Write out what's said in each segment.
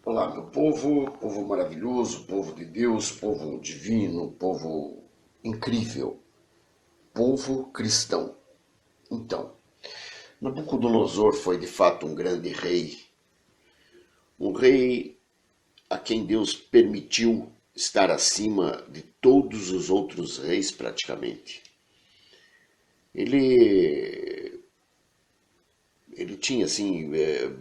Olá, meu povo, povo maravilhoso, povo de Deus, povo divino, povo incrível, povo cristão. Então, Nabucodonosor foi de fato um grande rei, um rei a quem Deus permitiu estar acima de todos os outros reis praticamente. Ele, ele tinha assim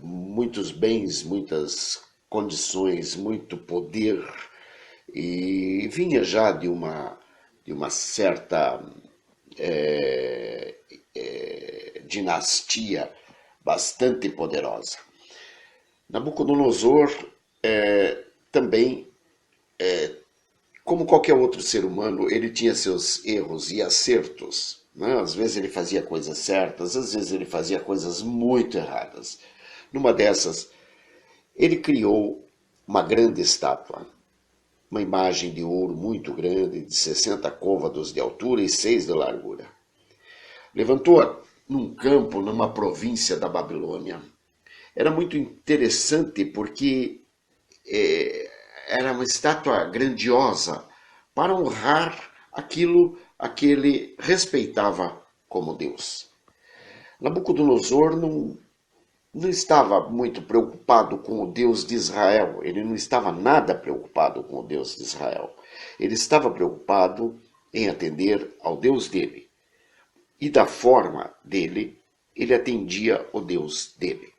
muitos bens, muitas condições, muito poder e vinha já de uma certa dinastia bastante poderosa. Nabucodonosor também, como qualquer outro ser humano, ele tinha seus erros e acertos. Né? Às vezes ele fazia coisas certas, às vezes ele fazia coisas muito erradas. Numa dessas, ele criou uma grande estátua, uma imagem de ouro muito grande, de 60 côvados de altura e 6 de largura. Levantou-a num campo, numa província da Babilônia. Era muito interessante porque era uma estátua grandiosa para honrar aquilo a que ele respeitava como Deus. Nabucodonosor não estava muito preocupado com o Deus de Israel, ele não estava nada preocupado com o Deus de Israel. Ele estava preocupado em atender ao Deus dele. E da forma dele, ele atendia o Deus dele.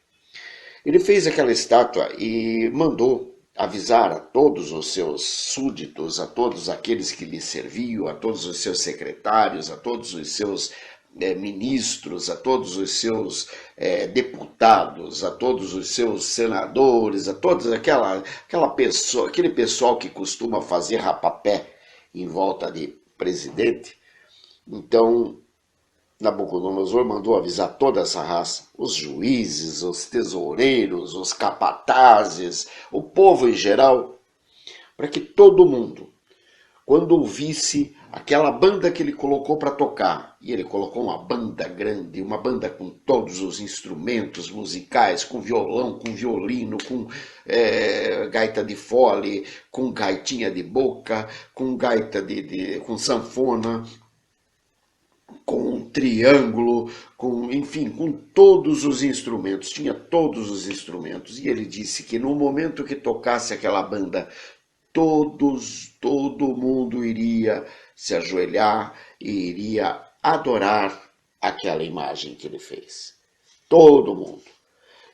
Ele fez aquela estátua e mandou avisar a todos os seus súditos, a todos aqueles que lhe serviam, a todos os seus secretários, a todos os seus ministros, a todos os seus deputados, a todos os seus senadores, a todos aquela pessoa, aquele pessoal que costuma fazer rapapé em volta de presidente. Então, Nabucodonosor mandou avisar toda essa raça, os juízes, os tesoureiros, os capatazes, o povo em geral, para que todo mundo, quando ouvisse aquela banda que ele colocou para tocar, e ele colocou uma banda grande, uma banda com todos os instrumentos musicais, com violão, com violino, com gaita de fole, com gaitinha de boca, com gaita com sanfona, com um triângulo, enfim, com todos os instrumentos, tinha todos os instrumentos. E ele disse que no momento que tocasse aquela banda, todo mundo iria se ajoelhar e iria adorar aquela imagem que ele fez. Todo mundo.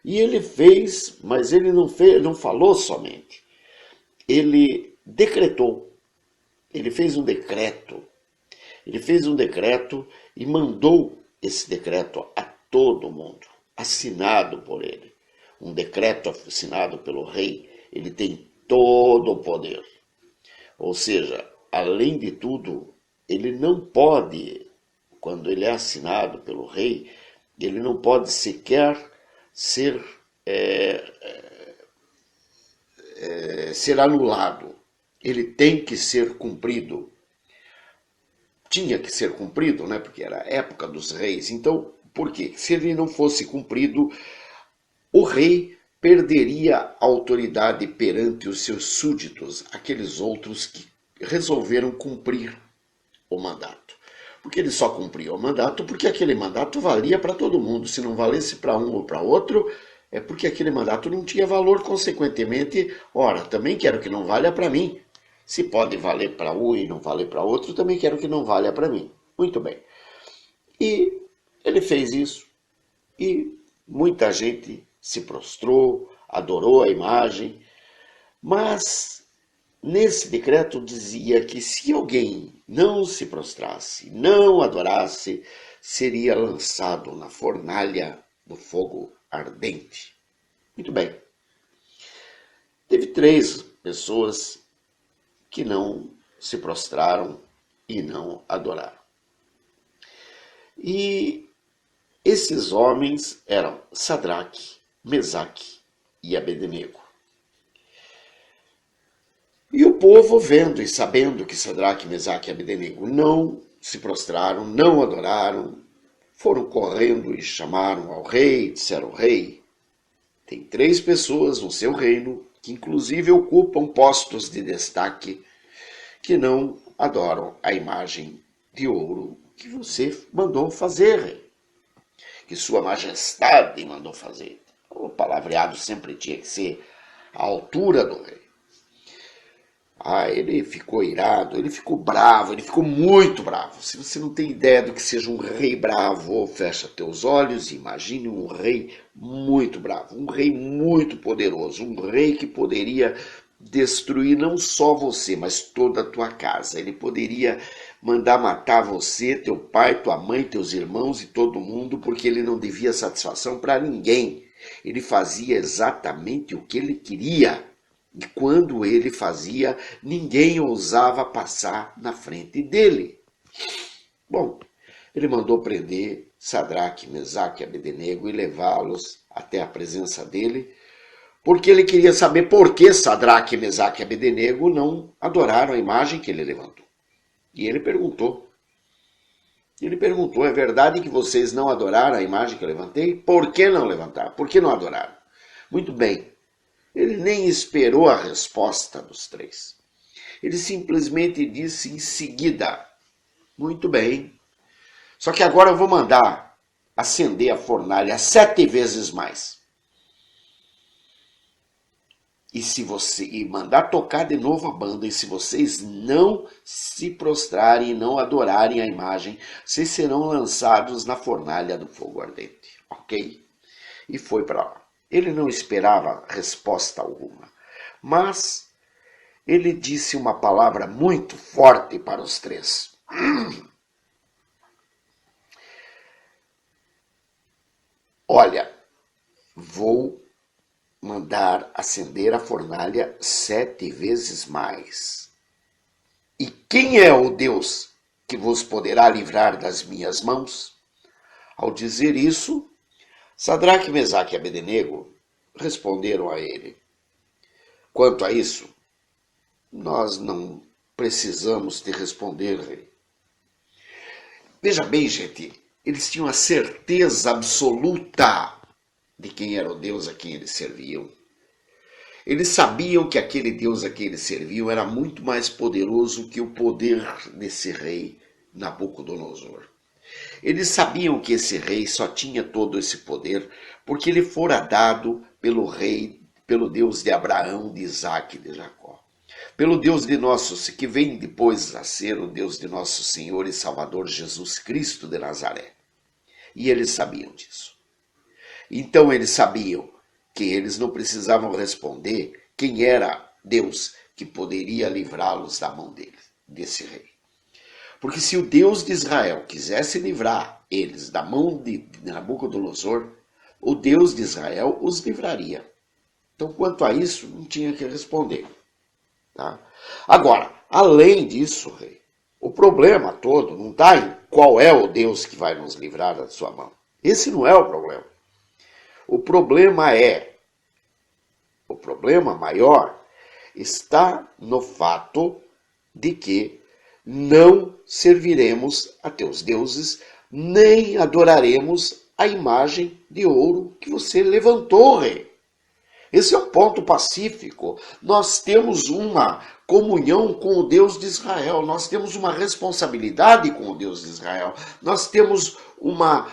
E ele fez, mas ele não falou somente. Ele decretou. Ele fez um decreto. Ele fez um decreto e mandou esse decreto a todo mundo, assinado por ele. Um decreto assinado pelo rei, ele tem todo o poder. Ou seja, além de tudo, ele não pode, quando ele é assinado pelo rei, ele não pode sequer ser anulado. Ele tem que ser cumprido. Tinha que ser cumprido, né? Porque era a época dos reis. Então, por quê? Se ele não fosse cumprido, o rei perderia a autoridade perante os seus súditos, aqueles outros que resolveram cumprir o mandato. Porque ele só cumpria o mandato porque aquele mandato valia para todo mundo. Se não valesse para um ou para outro, é porque aquele mandato não tinha valor, consequentemente, ora, também quero que não valha para mim. Se pode valer para um e não valer para outro, também quero que não valha para mim. Muito bem. E ele fez isso. E muita gente se prostrou, adorou a imagem. Mas nesse decreto dizia que se alguém não se prostrasse, não adorasse, seria lançado na fornalha do fogo ardente. Muito bem. Teve 3 pessoas que não se prostraram e não adoraram. E esses homens eram Sadraque, Mesaque e Abednego. E o povo, vendo e sabendo que Sadraque, Mesaque e Abednego não se prostraram, não adoraram, foram correndo e chamaram ao rei, disseram: rei, tem 3 pessoas no seu reino que inclusive ocupam postos de destaque, que não adoram a imagem de ouro que você mandou fazer, rei, que sua majestade mandou fazer. O palavreado sempre tinha que ser à altura do rei. Ele ficou irado, ele ficou bravo, ele ficou muito bravo. Se você não tem ideia do que seja um rei bravo, fecha teus olhos e imagine um rei muito bravo, um rei muito poderoso, um rei que poderia destruir não só você, mas toda a tua casa. Ele poderia mandar matar você, teu pai, tua mãe, teus irmãos e todo mundo, porque ele não devia satisfação para ninguém. Ele fazia exatamente o que ele queria. E quando ele fazia, ninguém ousava passar na frente dele. Bom, ele mandou prender Sadraque, Mesaque e Abednego e levá-los até a presença dele, porque ele queria saber por que Sadraque, Mesaque e Abednego não adoraram a imagem que ele levantou. E ele perguntou, é verdade que vocês não adoraram a imagem que eu levantei? Por que não levantaram? Por que não adoraram? Muito bem. Ele nem esperou a resposta dos três. Ele simplesmente disse em seguida, muito bem, só que agora eu vou mandar acender a fornalha 7 vezes mais. E mandar tocar de novo a banda, e se vocês não se prostrarem e não adorarem a imagem, vocês serão lançados na fornalha do fogo ardente, ok? E foi para lá. Ele não esperava resposta alguma, mas ele disse uma palavra muito forte para os três. Olha, vou mandar acender a fornalha 7 vezes mais. E quem é o Deus que vos poderá livrar das minhas mãos? Ao dizer isso, Sadraque, Mesaque e Abednego responderam a ele: quanto a isso, nós não precisamos te responder, rei. Veja bem, gente, eles tinham a certeza absoluta de quem era o Deus a quem eles serviam. Eles sabiam que aquele Deus a quem eles serviam era muito mais poderoso que o poder desse rei Nabucodonosor. Eles sabiam que esse rei só tinha todo esse poder porque lhe fora dado pelo rei, pelo Deus de Abraão, de Isaque e de Jacó. Pelo Deus de que vem depois a ser o Deus de nosso Senhor e Salvador Jesus Cristo de Nazaré. E eles sabiam disso. Então eles sabiam que eles não precisavam responder quem era Deus que poderia livrá-los da mão desse rei. Porque se o Deus de Israel quisesse livrar eles da mão de Nabucodonosor, o Deus de Israel os livraria. Então, quanto a isso, não tinha que responder. Tá? Agora, além disso, rei, o problema todo não está em qual é o Deus que vai nos livrar da sua mão. Esse não é o problema. O problema maior está no fato de que não serviremos a teus deuses, nem adoraremos a imagem de ouro que você levantou, rei. Esse é um ponto pacífico. Nós temos uma comunhão com o Deus de Israel, nós temos uma responsabilidade com o Deus de Israel, nós temos uma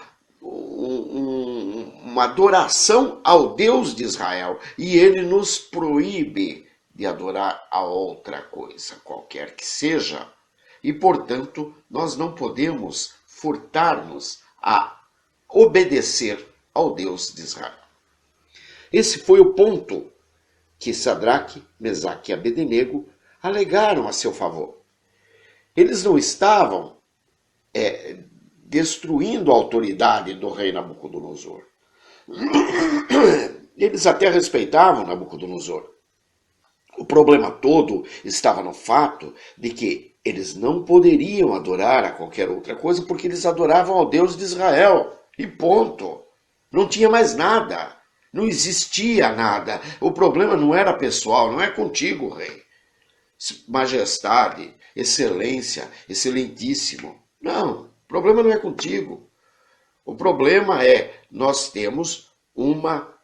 adoração ao Deus de Israel, e ele nos proíbe de adorar a outra coisa, qualquer que seja. E, portanto, nós não podemos furtar-nos a obedecer ao Deus de Israel. Esse foi o ponto que Sadraque, Mesaque e Abednego alegaram a seu favor. Eles não estavam destruindo a autoridade do rei Nabucodonosor. Eles até respeitavam Nabucodonosor. O problema todo estava no fato de que eles não poderiam adorar a qualquer outra coisa porque eles adoravam ao Deus de Israel. E ponto. Não tinha mais nada. Não existia nada. O problema não era pessoal, não é contigo, rei. Majestade, excelência, excelentíssimo. Não, o problema não é contigo. O problema é, nós temos uma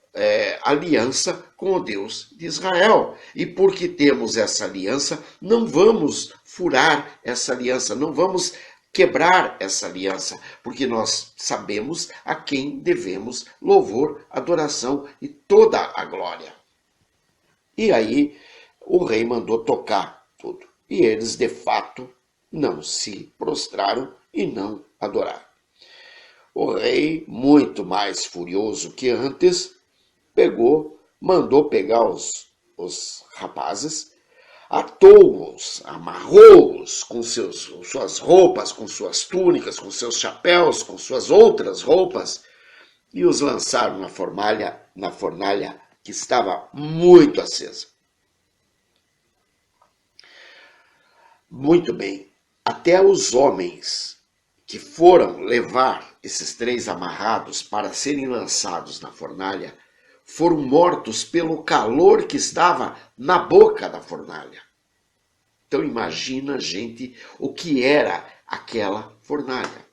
aliança com o Deus de Israel. E porque temos essa aliança, não vamos furar essa aliança, não vamos quebrar essa aliança, porque nós sabemos a quem devemos louvor, adoração e toda a glória. E aí o rei mandou tocar tudo. E eles, de fato, não se prostraram e não adoraram. O rei, muito mais furioso que antes, mandou pegar os rapazes, atou-os, amarrou-os com suas roupas, com suas túnicas, com seus chapéus, com suas outras roupas, e os lançaram na fornalha que estava muito acesa. Muito bem, até os homens que foram levar esses 3 amarrados para serem lançados na fornalha, foram mortos pelo calor que estava na boca da fornalha. Então imagina, gente, o que era aquela fornalha.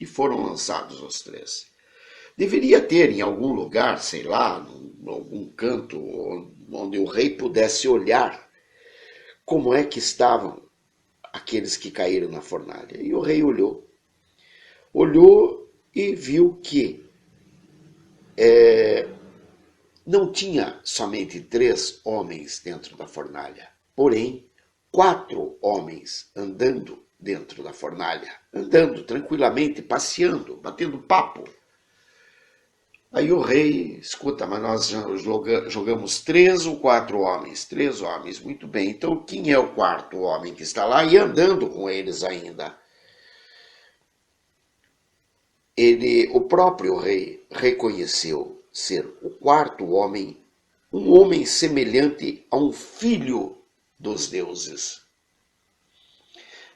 E foram lançados os 3. Deveria ter em algum lugar, sei lá, em algum canto, onde o rei pudesse olhar como é que estavam aqueles que caíram na fornalha. E o rei olhou e viu que não tinha somente 3 homens dentro da fornalha, porém 4 homens andando dentro da fornalha, andando tranquilamente, passeando, batendo papo. Aí o rei, escuta, mas nós jogamos 3 ou 4 homens? 3 homens, muito bem. Então quem é o 4º homem que está lá e andando com eles ainda? O próprio rei reconheceu ser o 4º homem, um homem semelhante a um filho dos deuses.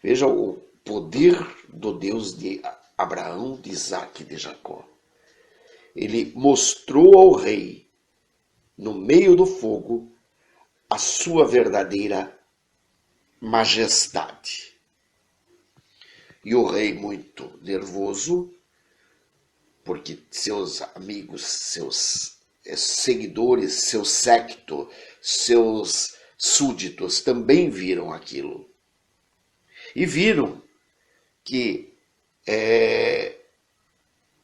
Veja o poder do Deus de Abraão, de Isaque e de Jacó. Ele mostrou ao rei, no meio do fogo, a sua verdadeira majestade. E o rei, muito nervoso, porque seus amigos, seus seguidores, seu séquito, seus súditos também viram aquilo. E viram que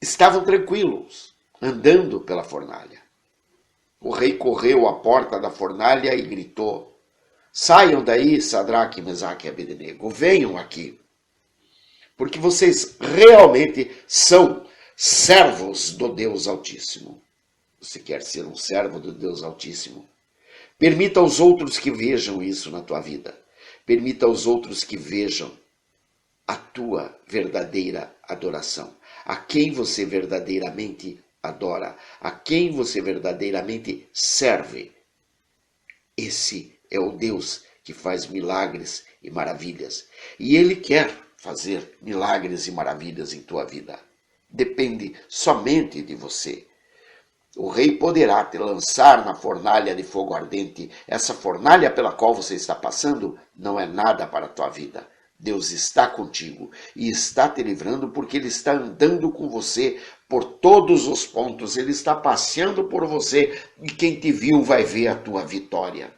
estavam tranquilos, andando pela fornalha. O rei correu à porta da fornalha e gritou: saiam daí, Sadraque, Mesaque e Abednego, venham aqui, porque vocês realmente são servos do Deus Altíssimo. Você quer ser um servo do Deus Altíssimo? Permita aos outros que vejam isso na tua vida. Permita aos outros que vejam a tua verdadeira adoração. A quem você verdadeiramente adora, a quem você verdadeiramente serve. Esse é o Deus que faz milagres e maravilhas. E Ele quer fazer milagres e maravilhas em tua vida. Depende somente de você. O rei poderá te lançar na fornalha de fogo ardente. Essa fornalha pela qual você está passando não é nada para a tua vida. Deus está contigo e está te livrando porque Ele está andando com você por todos os pontos. Ele está passeando por você e quem te viu vai ver a tua vitória.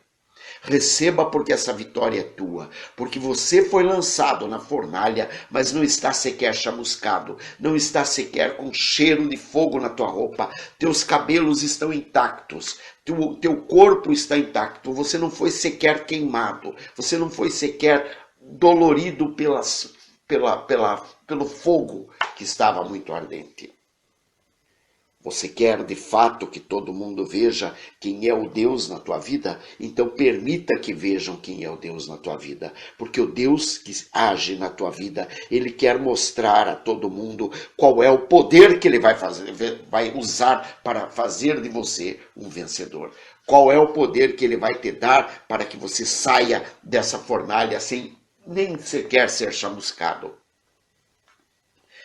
Receba porque essa vitória é tua, porque você foi lançado na fornalha, mas não está sequer chamuscado, não está sequer com cheiro de fogo na tua roupa, teus cabelos estão intactos, teu corpo está intacto, você não foi sequer queimado, você não foi sequer dolorido pelo fogo que estava muito ardente. Você quer de fato que todo mundo veja quem é o Deus na tua vida? Então permita que vejam quem é o Deus na tua vida. Porque o Deus que age na tua vida, Ele quer mostrar a todo mundo qual é o poder que Ele vai usar para fazer de você um vencedor. Qual é o poder que Ele vai te dar para que você saia dessa fornalha sem nem sequer ser chamuscado.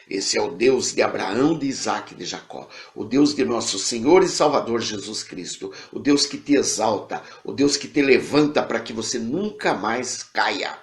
Esse é o Deus de Abraão, de Isaque e de Jacó. O Deus de nosso Senhor e Salvador Jesus Cristo. O Deus que te exalta. O Deus que te levanta para que você nunca mais caia.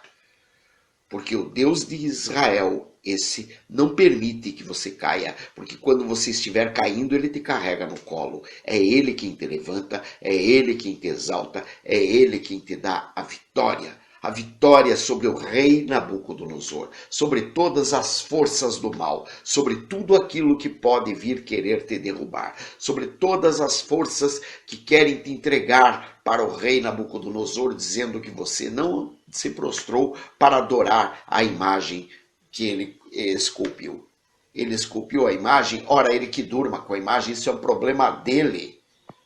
Porque o Deus de Israel, esse, não permite que você caia. Porque quando você estiver caindo, ele te carrega no colo. É ele quem te levanta, é ele quem te exalta, é ele quem te dá a vitória. A vitória sobre o rei Nabucodonosor, sobre todas as forças do mal, sobre tudo aquilo que pode vir querer te derrubar, sobre todas as forças que querem te entregar para o rei Nabucodonosor, dizendo que você não se prostrou para adorar a imagem que ele esculpiu. Ele esculpiu a imagem, ora, ele que durma com a imagem, isso é um problema dele,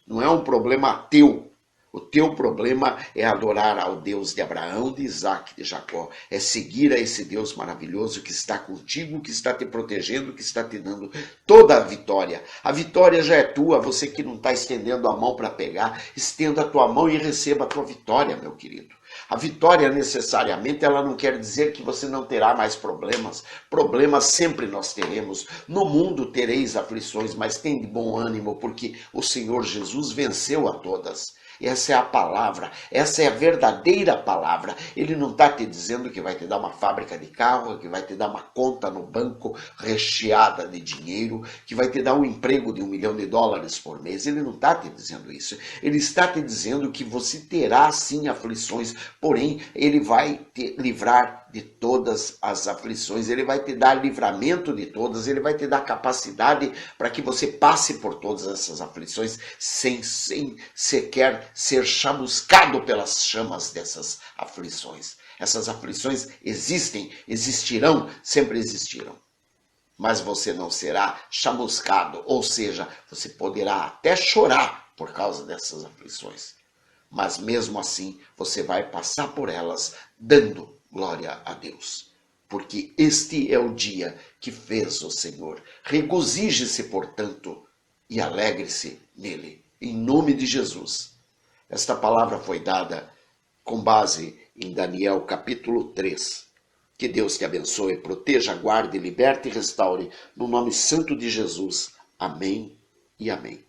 não é um problema teu. O teu problema é adorar ao Deus de Abraão, de Isaac, de Jacó. É seguir a esse Deus maravilhoso que está contigo, que está te protegendo, que está te dando toda a vitória. A vitória já é tua, você que não está estendendo a mão para pegar, estenda a tua mão e receba a tua vitória, meu querido. A vitória necessariamente ela não quer dizer que você não terá mais problemas. Problemas sempre nós teremos. No mundo tereis aflições, mas tem de bom ânimo, porque o Senhor Jesus venceu a todas. Essa é a palavra, essa é a verdadeira palavra. Ele não está te dizendo que vai te dar uma fábrica de carro, que vai te dar uma conta no banco recheada de dinheiro, que vai te dar um emprego de $1 milhão por mês. Ele não está te dizendo isso. Ele está te dizendo que você terá sim aflições, porém ele vai te livrar de todas as aflições, ele vai te dar livramento de todas, ele vai te dar capacidade para que você passe por todas essas aflições sem sequer ser chamuscado pelas chamas dessas aflições. Essas aflições existem, existirão, sempre existiram. Mas você não será chamuscado, ou seja, você poderá até chorar por causa dessas aflições. Mas mesmo assim, você vai passar por elas dando glória a Deus. Porque este é o dia que fez o Senhor. Regozije-se, portanto, e alegre-se nele. Em nome de Jesus. Esta palavra foi dada com base em Daniel capítulo 3. Que Deus te abençoe, proteja, guarde, liberte e restaure. No nome santo de Jesus. Amém e amém.